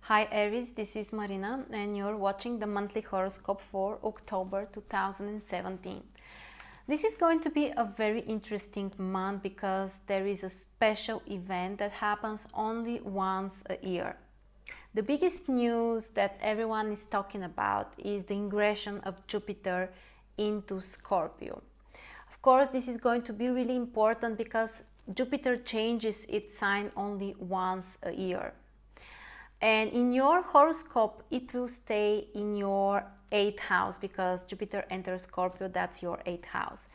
Hi Aries, this is Marina and you're watching the monthly horoscope for October 2017. This is going to be a very interesting month because there is a special event that happens only once a year. The biggest news that everyone is talking about is the ingression of Jupiter into Scorpio. Of course, this is going to be really important because Jupiter changes its sign only once a year. And in your horoscope, it will stay in your 8th house because Jupiter enters Scorpio, that's your 8th house.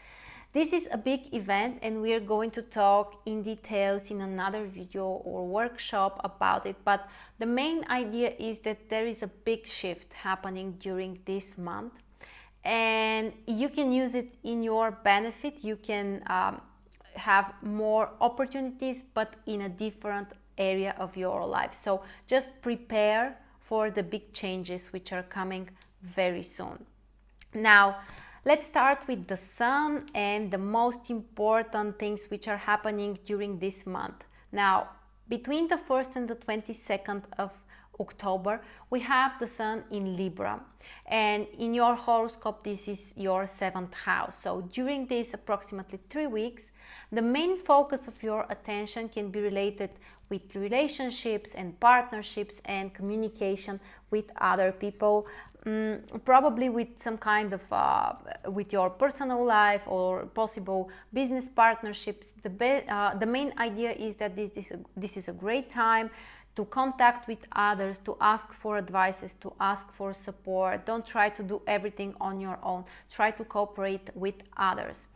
This is a big event and we are going to talk in details in another video or workshop about it. But the main idea is that there is a big shift happening during this month and you can use it in your benefit. You can have more opportunities, but in a different area of your life. So just prepare for the big changes which are coming very soon. Now let's start with the sun and the most important things which are happening during this month. Now between the 1st and the 22nd of October, we have the sun in Libra, and in your horoscope this is your 7th house. So during these approximately 3 weeks, the main focus of your attention can be related with relationships and partnerships and communication with other people, probably with some kind of with your personal life or possible business partnerships. The main idea is that this is a great time to contact with others, to ask for advices, to ask for support. Don't try to do everything on your own. Try to cooperate with others.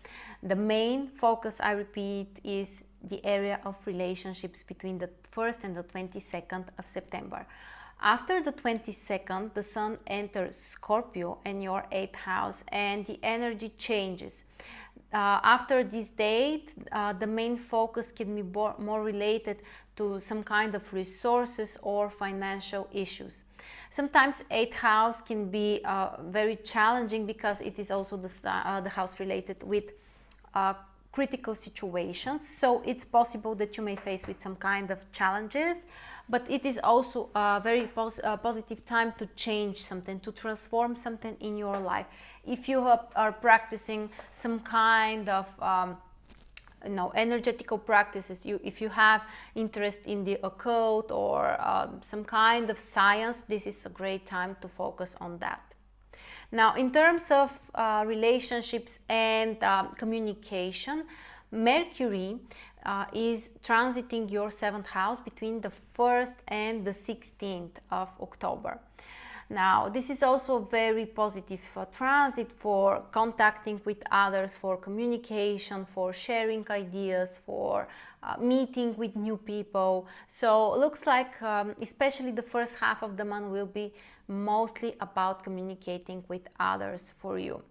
The main focus, I repeat, is the area of relationships between the 1st and the 22nd of September. After the 22nd, the sun enters Scorpio in your 8th house and the energy changes. After this date, the main focus can be more related to some kind of resources or financial issues. Sometimes 8th house can be very challenging because it is also the house related with critical situations. So it's possible that you may face with some kind of challenges, but it is also a very positive time to change something, to transform something in your life. If you are practicing some kind of energetical practices, if you have interest in the occult or some kind of science, this is a great time to focus on that. Now, in terms of relationships and communication, Mercury is transiting your 7th house between the 1st and the 16th of October. Now, this is also a very positive transit for contacting with others, for communication, for sharing ideas, for meeting with new people. So it looks like especially the first half of the month will be mostly about communicating with others for you.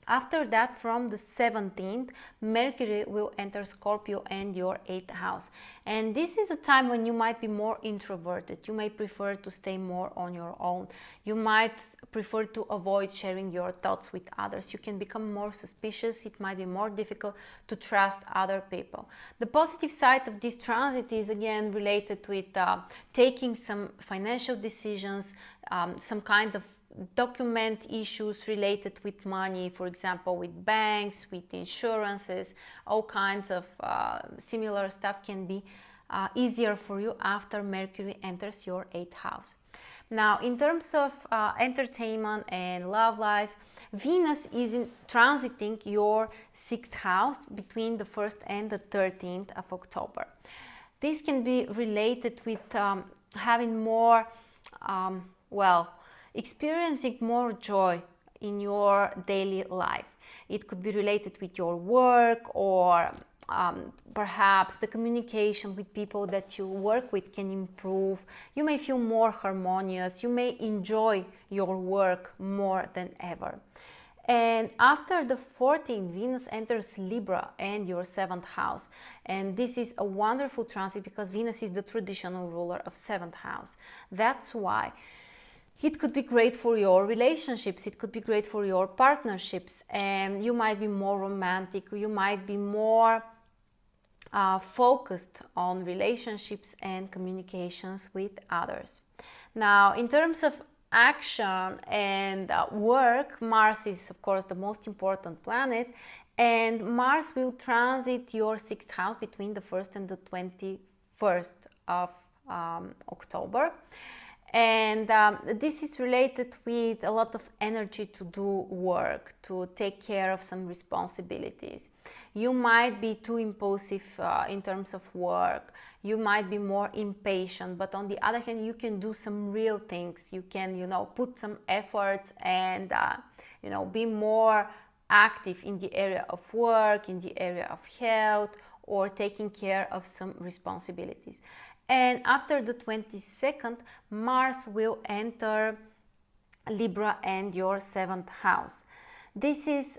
After that, from the 17th, Mercury will enter Scorpio and your 8th house. And this is a time when you might be more introverted. You may prefer to stay more on your own. You might prefer to avoid sharing your thoughts with others. You can become more suspicious. It might be more difficult to trust other people. The positive side of this transit is again related with taking some financial decisions, some kind of document issues related with money, for example with banks, with insurances. All kinds of similar stuff can be easier for you after Mercury enters your 8th house. Now, in terms of entertainment and love life, Venus is transiting your 6th house between the 1st and the 13th of October. This can be related with having more experiencing more joy in your daily life. It could be related with your work or perhaps the communication with people that you work with can improve. You may feel more harmonious. You may enjoy your work more than ever. And after the 14th, Venus enters Libra and your 7th house. And this is a wonderful transit because Venus is the traditional ruler of 7th house. That's why it could be great for your relationships, it could be great for your partnerships, and you might be more romantic, you might be more focused on relationships and communications with others. Now, in terms of action and work, Mars is, of course, the most important planet, and Mars will transit your 6th house between the 1st and the 21st of October. And this is related with a lot of energy to do work, to take care of some responsibilities. You might be too impulsive in terms of work. You might be more impatient, but on the other hand, you can do some real things. You can, put some efforts and, be more active in the area of work, in the area of health, or taking care of some responsibilities. And after the 22nd, Mars will enter Libra and your 7th house. This is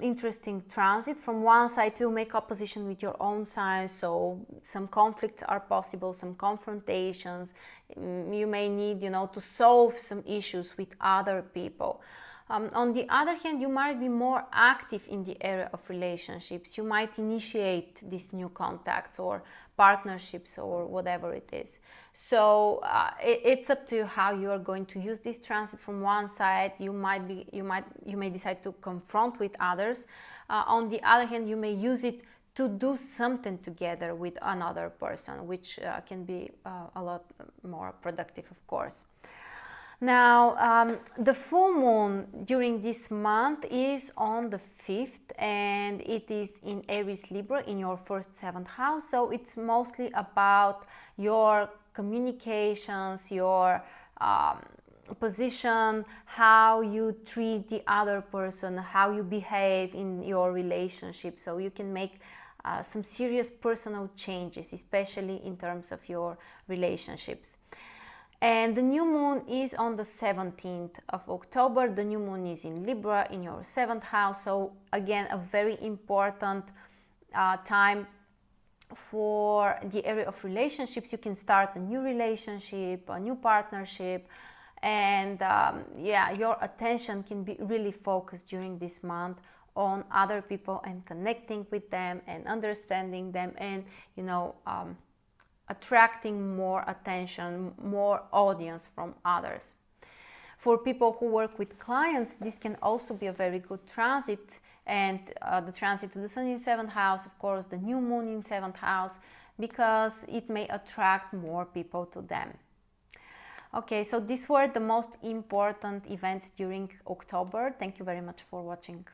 interesting transit. From one side, you make opposition with your own sign, so some conflicts are possible, some confrontations. You may need, to solve some issues with other people. On the other hand, you might be more active in the area of relationships. You might initiate these new contacts or partnerships or whatever it is. So it's up to you how you are going to use this transit. From one side, you may decide to confront with others. On the other hand, you may use it to do something together with another person, which can be a lot more productive, of course. Now, the full moon during this month is on the 5th, and it is in Aries Libra in your 1st 7th house. So it's mostly about your communications, your position, how you treat the other person, how you behave in your relationship. So you can make some serious personal changes, especially in terms of your relationships. And the new moon is on the 17th of October. The new moon is in Libra in your 7th house. So again, a very important time for the area of relationships. You can start a new relationship, a new partnership, and your attention can be really focused during this month on other people and connecting with them and understanding them, and attracting more attention, more audience from others. For people who work with clients, this can also be a very good transit, and the transit of the Sun in 7th house, of course, the new moon in 7th house, because it may attract more people to them. Okay, so these were the most important events during October. Thank you very much for watching.